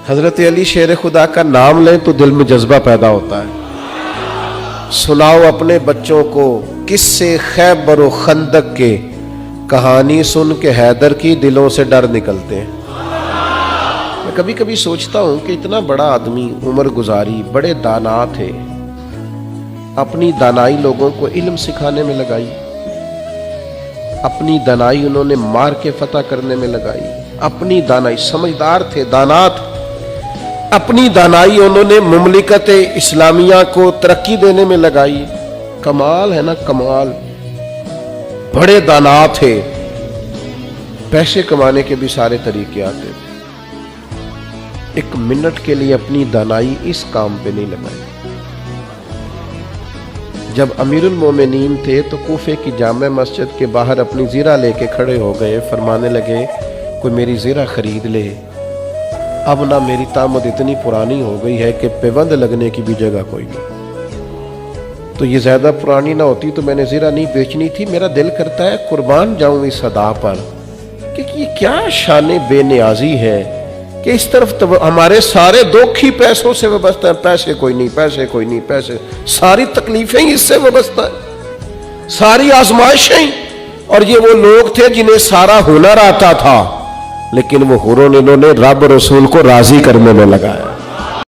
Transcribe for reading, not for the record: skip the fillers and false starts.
حضرت علی شیر خدا کا نام لیں تو دل میں جذبہ پیدا ہوتا ہے. سناؤ اپنے بچوں کو قصے خیبر و خندق کے، کہانی سن کے حیدر کی دلوں سے ڈر نکلتے ہیں. میں کبھی کبھی سوچتا ہوں کہ اتنا بڑا آدمی عمر گزاری، بڑے دانا تھے، اپنی دانائی لوگوں کو علم سکھانے میں لگائی، اپنی دانائی انہوں نے مار کے فتح کرنے میں لگائی، اپنی دانائی، سمجھدار تھے، دانا تھے، اپنی دانائی انہوں نے مملکت اسلامیہ کو ترقی دینے میں لگائی. کمال ہے نا، کمال. بڑے دانا تھے، پیسے کمانے کے بھی سارے طریقے آتے تھے. ایک منٹ کے لیے اپنی دانائی اس کام پہ نہیں لگائی. جب امیر المومنین تھے تو کوفے کی جامع مسجد کے باہر اپنی زیرہ لے کے کھڑے ہو گئے، فرمانے لگے کوئی میری زیرہ خرید لے. اب نہ میری تامد اتنی پرانی ہو گئی ہے کہ پیوند لگنے کی بھی جگہ کوئی نہیں. تو یہ زیادہ پرانی نہ ہوتی تو میں نے زیرہ نہیں بیچنی تھی. میرا دل کرتا ہے قربان جاؤں اس ادا پر کہ یہ کیا شان بے نیازی ہے کہ اس طرف ہمارے سارے دکھ ہی پیسوں سے وابستہ ہیں. پیسے کوئی نہیں، پیسے کوئی نہیں، پیسے، ساری تکلیفیں ہی اس سے وابستہ ہیں، ساری آزمائشیں. اور یہ وہ لوگ تھے جنہیں سارا ہنر آتا تھا، لیکن وہ ہنر انہوں نے رب رسول کو راضی کرنے میں لگایا.